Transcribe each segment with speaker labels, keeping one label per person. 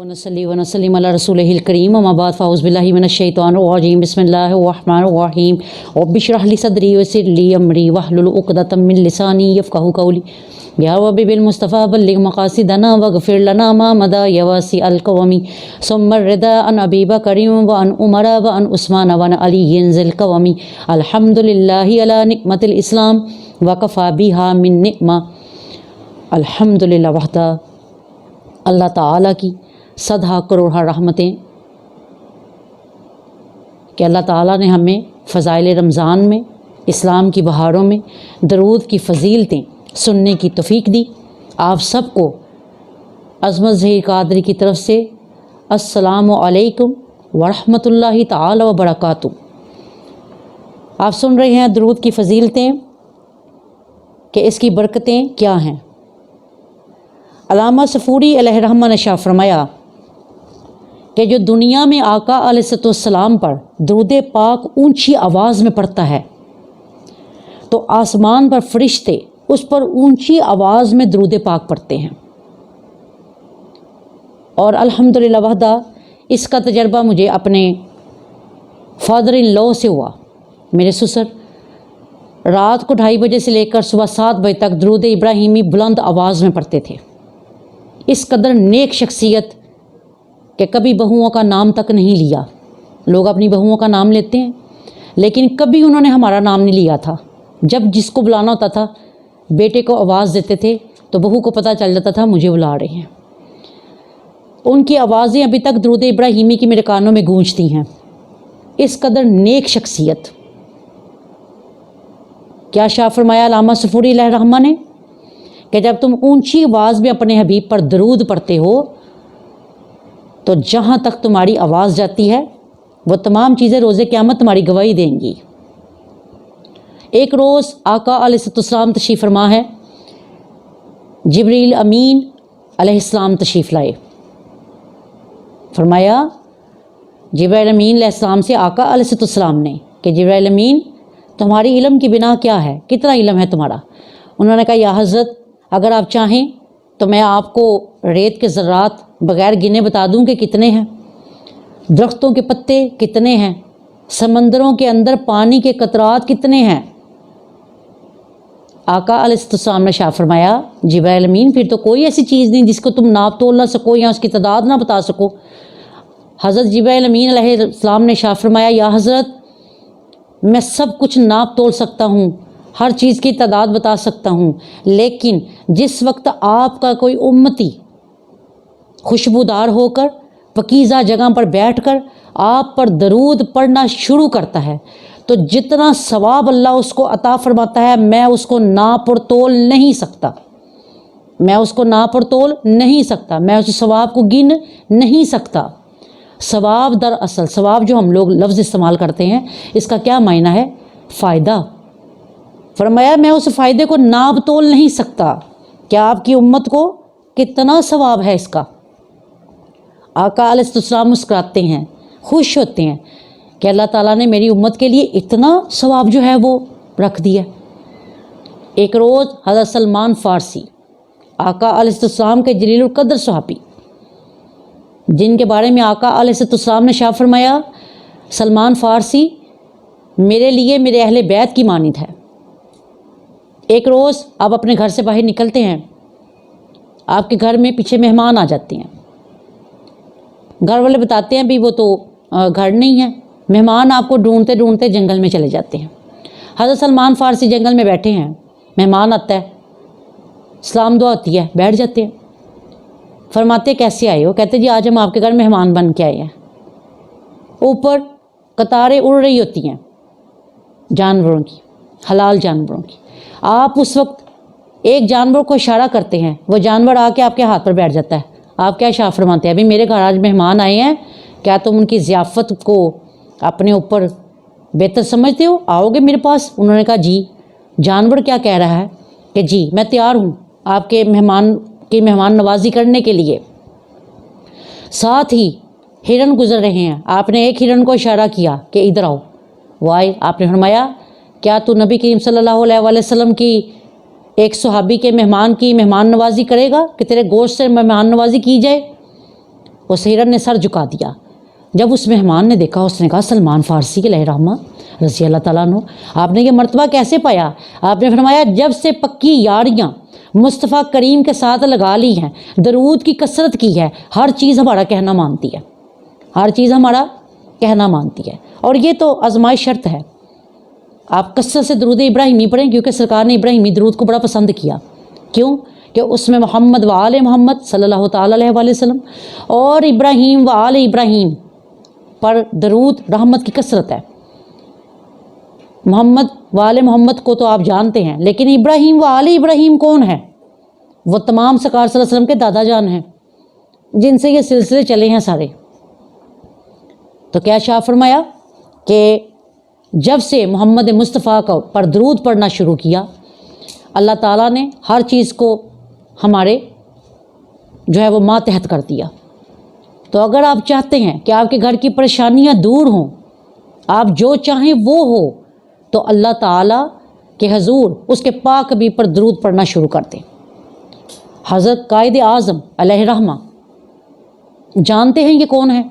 Speaker 1: वनसल्ली वनसल्लिम अला रसूलिहिल करीम अम्मा बाद फ़ाऊज़ु बिल्लाहि मिनश शैतानिर रजीम बिस्मिल्लाहिर रहमानिर रहीम रब्बि इश्रह ली सदरी वयस्सिर ली अमरी वहलुल उक़दतम मिन लिसानी यफ़क़हू क़ौली या रब्बि बिल मुस्तफ़ा बल्लिग़ मक़ासिदना वग़फ़िर लना मा मदा या वासिअल क़वमी सुम्मा रिदा अन अबी बकरिन व अन उमर व अन उस्मान व अन अलिय्यिन ज़िल क़वमी अल्हम्दुलिल्लाहि अला निअमतिल इस्लाम व कफ़ा बिहा मिन निअमा अल्हम्दुलिल्लाह वहदा। अल्लाह ताला की सदा करोड़ रहमतें कि अल्लाह ताला ने हमें फ़ज़ाइल रमज़ान में, इस्लाम की बहारों में दरूद की फ़जीलतें सुनने की तौफ़ीक दी। आप सबको अज़मत ज़हीर क़ादरी की तरफ से अस्सलामु अलैकुम वरहमतुल्लाहि ताला व बरकातुहू। आप सुन रहे हैं दरूद की फ़जीलतें कि इसकी बरकतें क्या हैं। अल्लामा सफ़ूरी अलैहिर्रहमा ने शाह फरमाया कि जो दुनिया में आका अलैहिस्सलाम पर दुरूद पाक ऊंची आवाज़ में पढ़ता है तो आसमान पर फरिश्ते उस पर ऊंची आवाज़ में दुरूद पाक पढ़ते हैं। और अल्हम्दुलिल्लाह वहदा इसका तजर्बा मुझे अपने फादर इन लॉ से हुआ। मेरे ससुर रात को 2:30 बजे से लेकर सुबह 7 बजे तक दुरूद इब्राहिमी बुलंद आवाज़ में पढ़ते थे। इस कदर नेक शख्सियत कि कभी बहुओं का नाम तक नहीं लिया। लोग अपनी बहुओं का नाम लेते हैं लेकिन कभी उन्होंने हमारा नाम नहीं लिया था। जब जिसको बुलाना होता था बेटे को आवाज़ देते थे तो बहू को पता चल जाता था मुझे बुला रहे हैं। उनकी आवाज़ें अभी तक दुरूद इब्राहिमी की मेरे कानों में गूंजती हैं। इस कदर नेक शख्सियत। क्या शाह फरमाया अल्लामा सफ़ूरी अलैहिर्रहमा ने कि जब तुम ऊंची आवाज़ में अपने हबीब पर दरूद पढ़ते हो तो जहाँ तक तुम्हारी आवाज़ जाती है वो तमाम चीज़ें रोज़े क़यामत तुम्हारी गवाही देंगी। एक रोज़ आका अलैहिस्सलाम तशरीफ़ फरमा है। जिब्रील अमीन अलैहिस्सलाम तशरीफ़ लाए। फरमाया जिब्रील अमीन अलैहिस्सलाम से आका अलैहिस्सलाम ने कि जिब्रील अमीन तुम्हारी इल्म की बिना क्या है, कितना इल्म है तुम्हारा। उन्होंने कहा या हज़रत अगर आप चाहें तो मैं आपको रेत के ज़र्रात बग़ैर गिने बता दूं कि कितने हैं, दरख्तों के पत्ते कितने हैं, समंदरों के अंदर पानी के कतरात कितने हैं। आका अलैहिस्सलाम ने शाह फरमाया जिब्रील अमीन फिर तो कोई ऐसी चीज़ नहीं जिसको तुम नाप तोल ना सको या उसकी तादाद ना बता सको। हज़रत जिब्रील अमीन अलैहिस्सलाम ने शाह फरमाया या हज़रत मैं सब कुछ नाप तोल सकता हूँ, हर चीज़ की तादाद बता सकता हूँ, लेकिन जिस वक्त आपका कोई उम्मती खुशबूदार होकर पकीज़ा जगह पर बैठकर आप पर दरूद पढ़ना शुरू करता है तो जितना सवाब अल्लाह उसको अता फरमाता है मैं उसको नाप और तोल नहीं सकता। मैं उसको नाप और तोल नहीं सकता, मैं उस सवाब को गिन नहीं सकता। सवाब दरअसल सवाब जो हम लोग लफ्ज़ इस्तेमाल करते हैं इसका क्या मायना है, फ़ायदा। फरमाया मैं उस फ़ायदे को नाप तोल नहीं सकता। क्या आपकी उम्मत को कितना सवाब है इसका। आका अलैहिस्सलाम मुस्कुराते हैं, खुश होते हैं कि अल्लाह ताला ने मेरी उम्मत के लिए इतना सवाब जो है वो रख दिया। एक रोज़ हज़रत सलमान फ़ारसी आका अलैहिस्सलाम के जलीलुल क़द्र सहाबी जिनके बारे में आका अलैहिस्सलाम ने शाह फरमाया सलमान फ़ारसी मेरे लिए मेरे अहले बैत की मानित है। एक रोज़ आप अपने घर से बाहर निकलते हैं, आपके घर में पीछे मेहमान आ जाते हैं। घर वाले बताते हैं भी वो तो घर नहीं है। मेहमान आपको ढूंढते ढूंढते जंगल में चले जाते हैं। हज़रत सलमान फ़ारसी जंगल में बैठे हैं, मेहमान आता है, सलाम दुआ होती है, बैठ जाते हैं। फरमाते कैसे आए हो, कहते जी आज हम आपके घर मेहमान बन के आए हैं। ऊपर कतारें उड़ रही होती हैं जानवरों की, हलाल जानवरों की। आप उस वक्त एक जानवर को इशारा करते हैं, वो जानवर आके आपके हाथ पर बैठ जाता है। आप क्या शाह फरमाते हैं, अभी मेरे घर आज मेहमान आए हैं, क्या तुम उनकी ज़ियाफ़त को अपने ऊपर बेहतर समझते हो, आओगे मेरे पास। उन्होंने कहा जी। जानवर क्या कह रहा है कि जी मैं तैयार हूँ आपके मेहमान नवाजी करने के लिए। साथ ही हिरन गुज़र रहे हैं, आपने एक हिरन को इशारा किया कि इधर आओ, वो आए। आपने फरमाया क्या तू नबी करीम सल्लल्लाहु अलैहि वसल्लम की एक सहाबी के मेहमान की मेहमान नवाजी करेगा कि तेरे गोश्त से मेहमान नवाजी की जाए। उस हिरन ने सर झुका दिया। जब उस मेहमान ने देखा, उसने कहा सलमान फ़ारसी अलैहि रहमा रज़ी अल्लाह ताला अन्हु, आपने ये मर्तबा कैसे पाया? आपने फरमाया जब से पक्की यारियाँ मुस्तफ़ा करीम के साथ लगा ली हैं, दरूद की कसरत की है, हर चीज़ हमारा कहना मानती है, हर चीज़ हमारा कहना मानती है। और ये तो आजमाइश शर्त है, आप कसरत से दरूद इब्राहिमी पढ़ें, क्योंकि सरकार ने इब्राहिमी दरूद को बड़ा पसंद किया। क्यों? कि उसमें मोहम्मद व आले मोहम्मद सल्लल्लाहु ताला अलैहि वसल्लम और इब्राहीम व आले इब्राहीम पर दरूद रहमत की कसरत है। मोहम्मद व आले मोहम्मद को तो आप जानते हैं, लेकिन इब्राहीम व आले इब्राहीम कौन है? वो तमाम सरकार सल्लल्लाहु अलैहि वसल्लम के दादा जान हैं, जिनसे ये सिलसिले चले हैं सारे। तो क्या शाह फरमाया कि जब से मोहम्मद मुस्तफ़ा को पर दरूद पढ़ना शुरू किया, अल्लाह ताला ने हर चीज़ को हमारे जो है वो मातहत कर दिया। तो अगर आप चाहते हैं कि आपके घर की परेशानियां दूर हों, आप जो चाहें वो हो, तो अल्लाह ताला के हजूर उसके पाक भी पर दरूद पढ़ना शुरू कर दें। हज़रत कायद आज़म अलैहि रहमा, जानते हैं ये कौन है?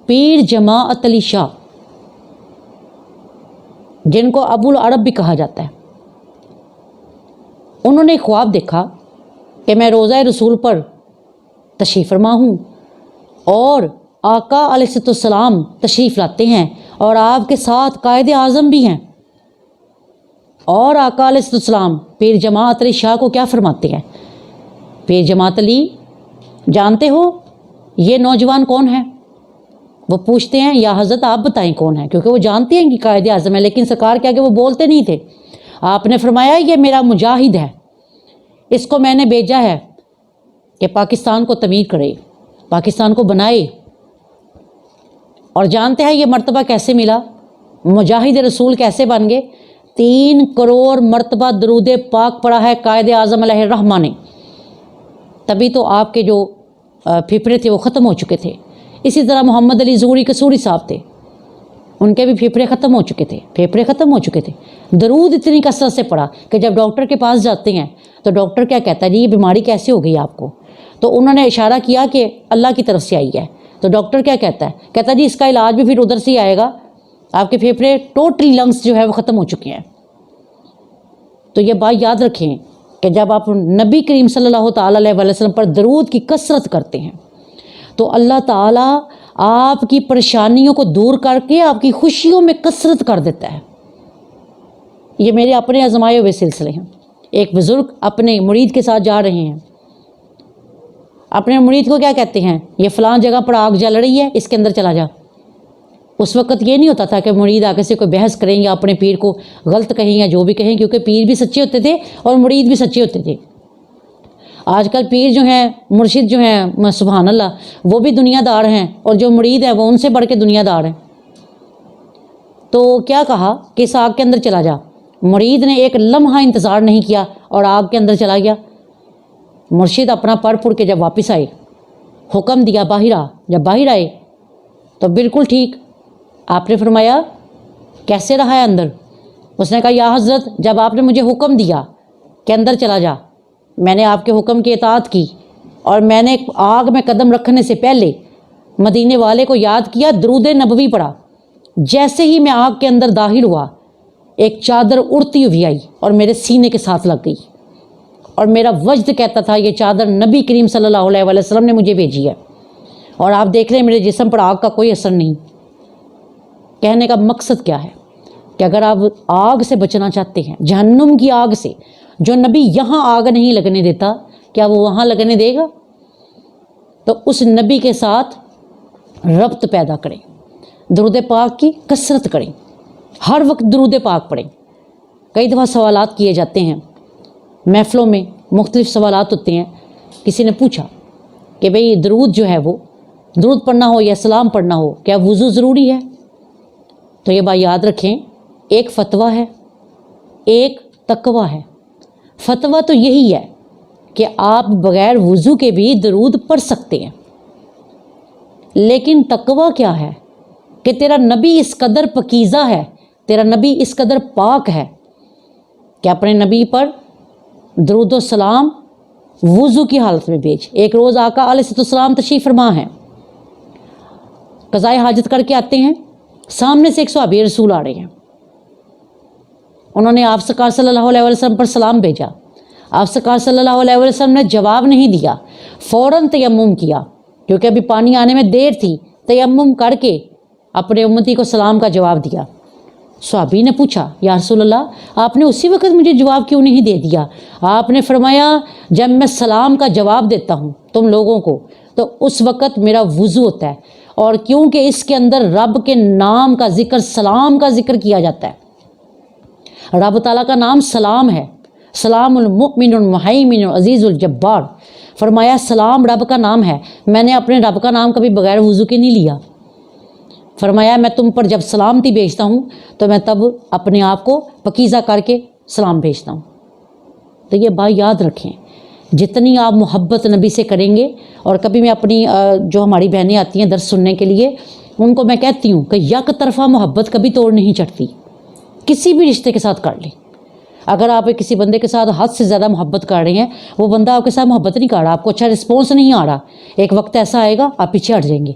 Speaker 1: पीर जमाअत अली शाह, जिनको अबुल अरब भी कहा जाता है। उन्होंने एक ख्वाब देखा कि मैं रोज़ा रसूल पर तशरीफ़ फरमा हूँ और आका अलैहिस्सलाम तशरीफ़ लाते हैं और आपके साथ कायद आज़म भी हैं। और आका अलैहिस्सलाम पीर जमाअत अली शाह को क्या फरमाते हैं? पीर जमाअत अली, जानते हो ये नौजवान कौन है? वो पूछते हैं या हज़रत आप बताएं कौन है, क्योंकि वो जानते हैं कि कायद आज़म है, लेकिन सरकार क्या कि वो बोलते नहीं थे। आपने फरमाया ये मेरा मुजाहिद है, इसको मैंने भेजा है कि पाकिस्तान को तमीर करे, पाकिस्तान को बनाए। और जानते हैं ये मर्तबा कैसे मिला? मुजाहिद रसूल कैसे बन गए? 3 करोड़ मर्तबा दरूद पाक पढ़ा है कायद आज़म अलैहि रहमा ने, तभी तो आपके जो फिफरे थे वो ख़त्म हो चुके थे। इसी तरह मोहम्मद अली ज़ूरी कसूरी साहब थे, उनके भी फेफड़े ख़त्म हो चुके थे, फेफड़े ख़त्म हो चुके थे। दरूद इतनी कसरत से पढ़ा कि जब डॉक्टर के पास जाते हैं तो डॉक्टर क्या कहता है, जी ये बीमारी कैसे हो गई आपको? तो उन्होंने इशारा किया कि अल्लाह की तरफ से आई है। तो डॉक्टर क्या कहता है? कहता है जी इसका इलाज भी फिर उधर से ही आएगा, आपके फेफड़े टोटली लंग्स जो है वो ख़त्म हो चुके हैं। तो ये बात याद रखें कि जब आप नबी करीम सल्लल्लाहु ताला अलैहि वसल्लम पर दरूद की कसरत करते हैं तो अल्लाह ताला आपकी परेशानियों को दूर करके आपकी खुशियों में कसरत कर देता है। ये मेरे अपने आजमाए हुए सिलसिले हैं। एक बुज़ुर्ग अपने मुरीद के साथ जा रहे हैं, अपने मुरीद को क्या कहते हैं, ये फ़लाँ जगह पर आग जल रही है, इसके अंदर चला जा। उस वक़्त ये नहीं होता था कि मुरीद आगे से कोई बहस करें या अपने पीर को गलत कहें या जो भी कहें, क्योंकि पीर भी सच्चे होते थे और मुरीद भी सच्चे होते थे। आजकल पीर जो हैं, मुर्शिद जो हैं, सुभान अल्लाह, वो भी दुनियादार हैं और जो मुरीद है वो उनसे बढ़ के दुनियादार हैं। तो क्या कहा कि इस आग के अंदर चला जा। मुरीद ने एक लम्हा इंतज़ार नहीं किया और आग के अंदर चला गया। मुर्शिद अपना पढ़ के जब वापस आए, हुक्म दिया बाहर आ। जब बाहर आए तो बिल्कुल ठीक, आपने फरमाया कैसे रहा है अंदर? उसने कहा या हज़रत, जब आपने मुझे हुक्म दिया कि अंदर चला जा, मैंने आपके हुक्म की इताअत की और मैंने आग में कदम रखने से पहले मदीने वाले को याद किया, दरूद नबवी पढ़ा। जैसे ही मैं आग के अंदर दाखिल हुआ, एक चादर उड़ती हुई आई और मेरे सीने के साथ लग गई और मेरा वजद कहता था ये चादर नबी करीम सल्लल्लाहु अलैहि वसल्लम ने मुझे भेजी है। और आप देख रहे हैं मेरे जिस्म पर आग का कोई असर नहीं। कहने का मकसद क्या है कि अगर आप आग से बचना चाहते हैं, जहन्नुम की आग से, जो नबी यहाँ आग नहीं लगने देता, क्या वो वहाँ लगने देगा? तो उस नबी के साथ रब्त पैदा करें, दरूद पाक की कसरत करें, हर वक्त दरूद पाक पढ़ें। कई दफ़ा सवालात किए जाते हैं महफ़िलों में, मुख्तलिफ़ सवालात होते हैं। किसी ने पूछा कि भाई दरूद जो है वो दरूद पढ़ना हो या सलाम पढ़ना हो, क्या वज़ू ज़रूरी है? तो ये बात याद रखें, एक फ़तवा है, एक तकवा है। फ़तवा तो यही है कि आप बग़ैर वज़ू के भी दरूद पढ़ सकते हैं, लेकिन तकवा क्या है कि तेरा नबी इस कदर पकीज़ा है, तेरा नबी इस कदर पाक है कि अपने नबी पर दरूद व सलाम वज़ू की हालत में भेज। एक रोज़ आका अलैहिस्सलाम तशरीफ़ फरमा है, قضائے حاجت کر کے آتے ہیں، سامنے سے ایک صحابی رسول آ رہے ہیں، انہوں نے آپ سرکار صلی اللہ علیہ وسلم پر سلام بھیجا، آپ سرکار صلی اللہ علیہ وسلم نے جواب نہیں دیا، فوراً تیمم کیا، کیونکہ ابھی پانی آنے میں دیر تھی، تیمم کر کے اپنے امتی کو سلام کا جواب دیا۔ صحابی نے پوچھا یا رسول اللہ آپ نے اسی وقت مجھے جواب کیوں نہیں دے دیا؟ آپ نے فرمایا جب میں سلام کا جواب دیتا ہوں تم لوگوں کو تو اس وقت میرا وضو ہوتا ہے، اور کیونکہ اس کے اندر رب کے نام کا ذکر، سلام کا ذکر کیا جاتا ہے۔ رب تعالیٰ کا نام سلام ہے، سلام المؤمن المہیمن عزیز الجبار۔ فرمایا سلام رب کا نام ہے، میں نے اپنے رب کا نام کبھی بغیر وضو کے نہیں لیا۔ فرمایا میں تم پر جب سلامتی بھیجتا ہوں تو میں تب اپنے آپ کو پاکیزہ کر کے سلام بھیجتا ہوں۔ تو یہ بات یاد رکھیں، جتنی آپ محبت نبی سے کریں گے، اور کبھی میں اپنی جو ہماری بہنیں آتی ہیں درس سننے کے لیے، ان کو میں کہتی ہوں کہ یک طرفہ محبت کبھی توڑ نہیں چڑھتی، کسی بھی رشتے کے ساتھ کر لیں۔ اگر آپ کسی بندے کے ساتھ حد سے زیادہ محبت کر رہے ہیں، وہ بندہ آپ کے ساتھ محبت نہیں کر رہا، آپ کو اچھا رسپانس نہیں آ رہا، ایک وقت ایسا آئے گا آپ پیچھے ہٹ جائیں گے۔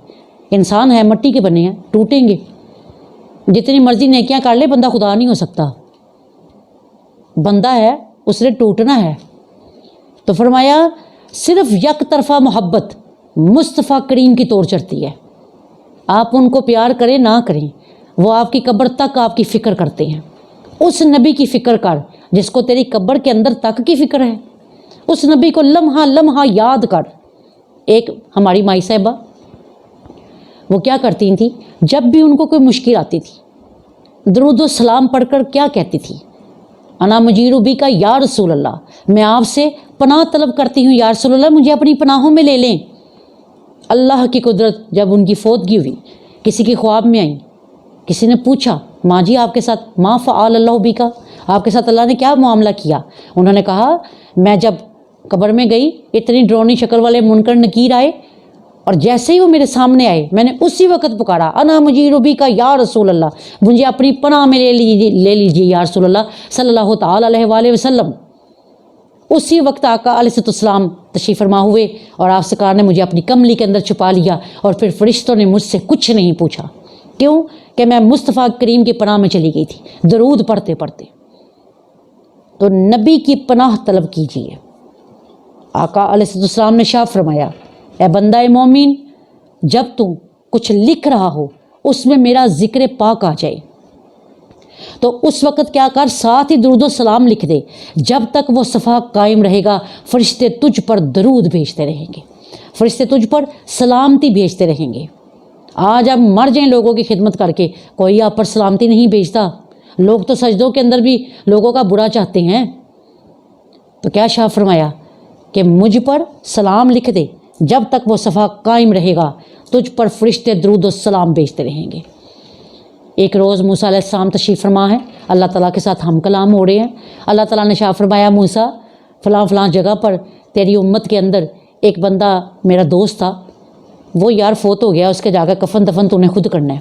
Speaker 1: انسان ہے، مٹی کے بنے ہیں، ٹوٹیں گے، جتنی مرضی نیکیاں کر لے بندہ خدا نہیں ہو سکتا، بندہ ہے اس نے ٹوٹنا ہے۔ تو فرمایا صرف یک طرفہ محبت مصطفیٰ کریم کی توڑ چڑھتی ہے۔ آپ ان کو پیار کریں نہ کریں، وہ آپ کی قبر تک آپ کی فکر کرتے ہیں۔ اس نبی کی فکر کر جس کو تیری قبر کے اندر تک کی فکر ہے، اس نبی کو لمحہ لمحہ یاد کر۔ ایک ہماری مائی صاحبہ، وہ کیا کرتی تھیں، جب بھی ان کو کوئی مشکل آتی تھی درود و سلام پڑھ کر کیا کہتی تھی، انا مجیر بی کا یا رسول اللہ، میں آپ سے پناہ طلب کرتی ہوں یا رسول اللہ مجھے اپنی پناہوں میں لے لیں۔ اللہ کی قدرت، جب ان کی فوتگی ہوئی، کسی کی خواب میں آئیں، کسی نے پوچھا ماں جی آپ کے ساتھ ما فعل اللہ بی کا، آپ کے ساتھ اللہ نے کیا معاملہ کیا؟ انہوں نے کہا میں جب قبر میں گئی اتنی ڈرونی شکل والے منکر نکیر آئے، اور جیسے ہی وہ میرے سامنے آئے میں نے اسی وقت پکارا انا مجیر بی کا یا رسول اللہ، مجھے اپنی پناہ میں لے لیجیے یا رسول اللہ صلی اللہ تعالی علیہ وآلہ وسلم۔ اسی وقت آقا علیہ السلام تشریف فرما ہوئے اور آپ سرکار نے مجھے اپنی کملی کے اندر چھپا لیا، اور پھر فرشتوں نے مجھ سے کچھ نہیں پوچھا، کیوں کہ میں مصطفیٰ کریم کی پناہ میں چلی گئی تھی درود پڑھتے پڑھتے۔ تو نبی کی پناہ طلب کیجیے۔ آقا علیہ السلام نے شاہ فرمایا اے بندہ مومن، جب تم کچھ لکھ رہا ہو اس میں میرا ذکر پاک آ جائے تو اس وقت کیا کر، ساتھ ہی درود و سلام لکھ دے، جب تک وہ صفحہ قائم رہے گا فرشتے تجھ پر درود بھیجتے رہیں گے، فرشتے تجھ پر سلامتی بھیجتے رہیں گے۔ آج اب مر جائیں لوگوں کی خدمت کر کے، کوئی آپ پر سلامتی نہیں بھیجتا، لوگ تو سجدوں کے اندر بھی لوگوں کا برا چاہتے ہیں۔ تو کیا شاہ فرمایا کہ مجھ پر سلام لکھ دے، جب تک وہ صفحہ قائم رہے گا تجھ پر فرشتے درود و سلام بھیجتے رہیں گے۔ ایک روز موسیٰ علیہ السلام تشریف فرما ہے، اللہ تعالیٰ کے ساتھ ہم کلام ہو رہے ہیں، اللہ تعالیٰ نے شاہ فرمایا موسیٰ فلاں فلاں جگہ پر تیری امت کے اندر ایک بندہ میرا دوست تھا، وہ یار فوت ہو گیا، اس کے جا کر کفن دفن تو نے خود کرنا ہے۔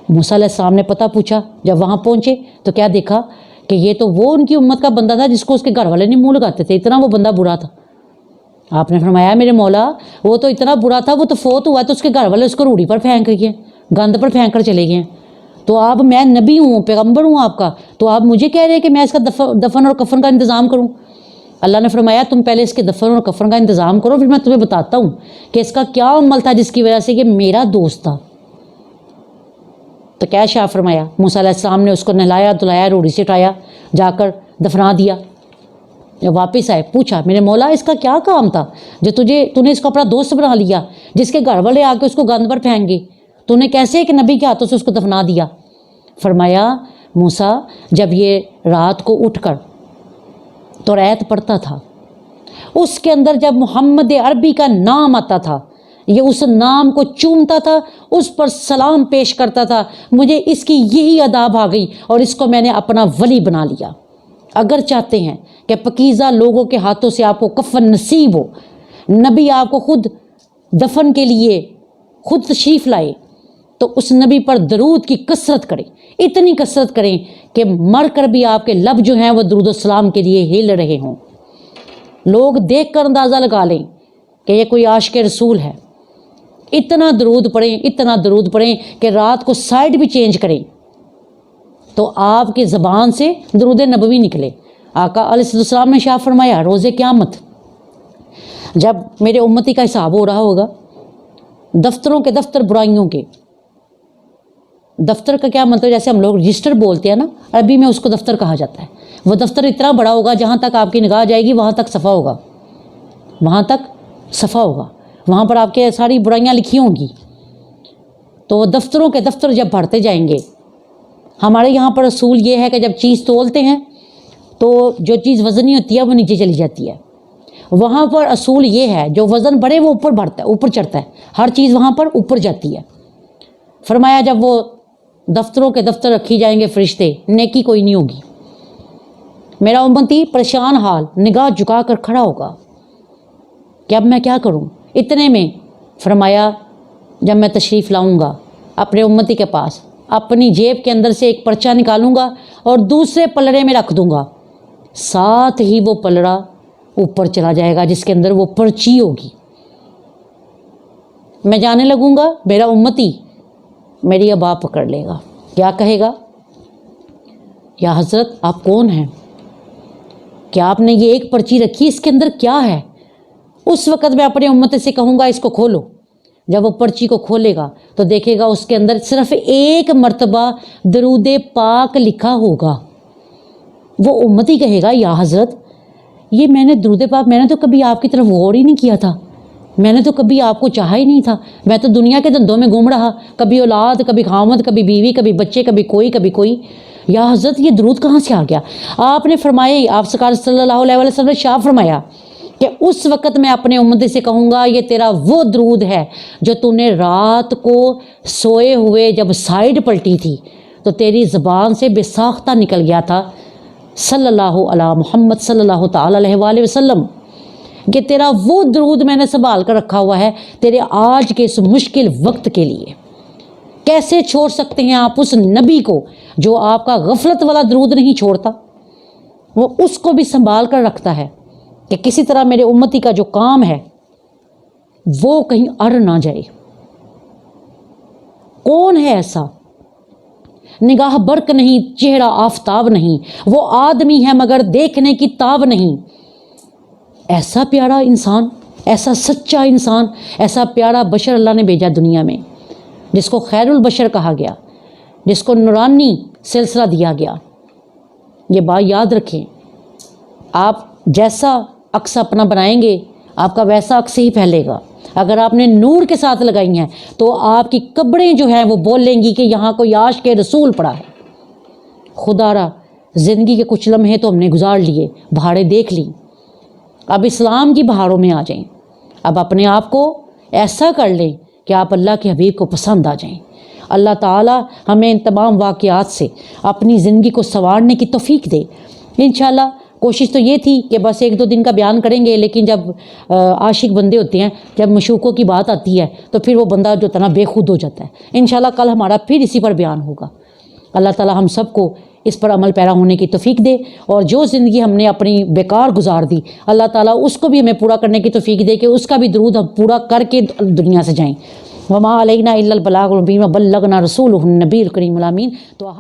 Speaker 1: موسیٰ علیہ السلام نے پتہ پوچھا، جب وہاں پہنچے تو کیا دیکھا کہ یہ تو وہ ان کی امت کا بندہ تھا جس کو اس کے گھر والے نہیں منہ لگاتے تھے، اتنا وہ بندہ برا تھا۔ آپ نے فرمایا میرے مولا وہ تو اتنا برا تھا، وہ تو فوت ہوا تو اس کے گھر والے اس کو روڑی پر پھینک گئے، گند پر پھینک کر چلے گئے، تو آپ میں نبی ہوں، پیغمبر ہوں آپ کا، تو آپ مجھے کہہ رہے ہیں کہ میں اس کا دفن اور کفن کا انتظام کروں؟ اللہ نے فرمایا تم پہلے اس کے دفن اور کفن کا انتظام کرو، پھر میں تمہیں بتاتا ہوں کہ اس کا کیا عمل تھا جس کی وجہ سے یہ میرا دوست تھا۔ تو کیا شاہ فرمایا، موسیٰ علیہ السلام نے اس کو نہلایا دھلایا، روڑی سے اٹھایا، جا کر دفنا دیا۔ جب واپس آئے پوچھا میرے مولا اس کا کیا کام تھا جو تو نے اس کو اپنا دوست بنا لیا، جس کے گھر والے آ کے اس کو گند پر پھینک گئے، تو نے کیسے ایک نبی کے ہاتھوں سے اس کو دفنا دیا؟ فرمایا موسیٰ جب یہ رات کو اٹھ کر توریت پڑھتا تھا، اس کے اندر جب محمد عربی کا نام آتا تھا یہ اس نام کو چومتا تھا، اس پر سلام پیش کرتا تھا، مجھے اس کی یہی اداب آ گئی اور اس کو میں نے اپنا ولی بنا لیا۔ اگر چاہتے ہیں کہ پاکیزہ لوگوں کے ہاتھوں سے آپ کو کفن نصیب ہو، نبی آپ کو خود دفن کے لیے خود تشریف لائے، تو اس نبی پر درود کی کثرت کریں، اتنی کثرت کریں کہ مر کر بھی آپ کے لب جو ہیں وہ درود و سلام کے لیے ہل رہے ہوں، لوگ دیکھ کر اندازہ لگا لیں کہ یہ کوئی عاشق رسول ہے۔ اتنا درود پڑھیں کہ رات کو سائڈ بھی چینج کریں تو آپ کی زبان سے درود نبوی نکلے۔ آقا علیہ السلام نے شاہ فرمایا روز قیامت جب میرے امتی کا حساب ہو رہا ہوگا، دفتروں کے دفتر برائیوں کے، دفتر کا کیا مطلب، جیسے ہم لوگ رجسٹر بولتے ہیں نا، عربی میں اس کو دفتر کہا جاتا ہے۔ وہ دفتر اتنا بڑا ہوگا جہاں تک آپ کی نگاہ جائے گی وہاں تک صفحہ ہوگا، وہاں پر آپ کے ساری برائیاں لکھی ہوں گی۔ تو وہ دفتروں کے دفتر جب بڑھتے جائیں گے، ہمارے یہاں پر اصول یہ ہے کہ جب چیز تولتے ہیں تو جو چیز وزنی ہوتی ہے وہ نیچے چلی جاتی ہے، وہاں پر اصول یہ ہے جو وزن بڑھے وہ اوپر بڑھتا ہے، اوپر چڑھتا ہے، ہر چیز وہاں پر اوپر جاتی ہے۔ فرمایا جب وہ دفتروں کے دفتر رکھی جائیں گے فرشتے، نیکی کوئی نہیں ہوگی، میرا امتی پریشان حال نگاہ جھکا کر کھڑا ہوگا کہ اب میں کیا کروں۔ اتنے میں فرمایا جب میں تشریف لاؤں گا اپنے امتی کے پاس، اپنی جیب کے اندر سے ایک پرچہ نکالوں گا اور دوسرے پلڑے میں رکھ دوں گا، ساتھ ہی وہ پلڑا اوپر چلا جائے گا جس کے اندر وہ پرچی ہوگی۔ میں جانے لگوں گا، میرا امتی میری ابا پکڑ لے گا، کیا کہے گا؟ یا حضرت آپ کون ہیں؟ کیا آپ نے یہ ایک پرچی رکھی، اس کے اندر کیا ہے؟ اس وقت میں اپنے امت سے کہوں گا اس کو کھولو۔ جب وہ پرچی کو کھولے گا تو دیکھے گا اس کے اندر صرف ایک مرتبہ درود پاک لکھا ہوگا۔ وہ امتی کہے گا یا حضرت یہ میں نے درود پاک، میں نے تو کبھی آپ کی طرف غور ہی نہیں کیا تھا، میں نے تو کبھی آپ کو چاہا ہی نہیں تھا، میں تو دنیا کے دھندوں میں گھوم رہا، کبھی اولاد، کبھی خامد، کبھی بیوی، کبھی بچے، کبھی کوئی۔ یا حضرت یہ درود کہاں سے آ گیا؟ آپ نے فرمایا، آپ سرکار صلی اللہ علیہ وسلم نے شاہ فرمایا کہ اس وقت میں اپنے امت سے کہوں گا یہ تیرا وہ درود ہے جو تو نے رات کو سوئے ہوئے جب سائیڈ پلٹی تھی تو تیری زبان سے بے ساختہ نکل گیا تھا، صلی اللہ علیہ محمد صلی اللہ تعالی علیہ وآلہ وسلم، کہ تیرا وہ درود میں نے سنبھال کر رکھا ہوا ہے تیرے آج کے اس مشکل وقت کے لیے۔ کیسے چھوڑ سکتے ہیں آپ اس نبی کو جو آپ کا غفلت والا درود نہیں چھوڑتا، وہ اس کو بھی سنبھال کر رکھتا ہے کہ کسی طرح میرے امتی کا جو کام ہے وہ کہیں اڑ نہ جائے۔ کون ہے ایسا؟ نگاہ برق نہیں، چہرہ آفتاب نہیں، وہ آدمی ہے مگر دیکھنے کی تاب نہیں۔ ایسا پیارا انسان، ایسا سچا انسان، ایسا پیارا بشر اللہ نے بھیجا دنیا میں، جس کو خیر البشر کہا گیا، جس کو نورانی سلسلہ دیا گیا۔ یہ بات یاد رکھیں، آپ جیسا عکس اپنا بنائیں گے آپ کا ویسا عکس ہی پھیلے گا۔ اگر آپ نے نور کے ساتھ لگائی ہیں تو آپ کی قبریں جو ہیں وہ بولیں گی کہ یہاں کوئی عاشق رسول پڑا ہے۔ خدا را زندگی کے کچھ لمحے تو ہم نے گزار لیے، بہاریں دیکھ لی، اب اسلام کی بہاروں میں آ جائیں، اب اپنے آپ کو ایسا کر لیں کہ آپ اللہ کے حبیب کو پسند آ جائیں۔ اللہ تعالی ہمیں ان تمام واقعات سے اپنی زندگی کو سنوارنے کی توفیق دے۔ انشاءاللہ کوشش تو یہ تھی کہ بس ایک دو دن کا بیان کریں گے، لیکن جب عاشق بندے ہوتے ہیں، جب مشوقوں کی بات آتی ہے تو پھر وہ بندہ جو اتنا بے خود ہو جاتا ہے۔ انشاءاللہ کل ہمارا پھر اسی پر بیان ہوگا۔ اللہ تعالی ہم سب کو اس پر عمل پیرا ہونے کی توفیق دے، اور جو زندگی ہم نے اپنی بیکار گزار دی اللہ تعالیٰ اس کو بھی ہمیں پورا کرنے کی توفیق دے کہ اس کا بھی درود ہم پورا کر کے دنیا سے جائیں۔ وما علینا الا البلاغ المبین وبلغنا رسولہ النبی الکریم الامین۔ تو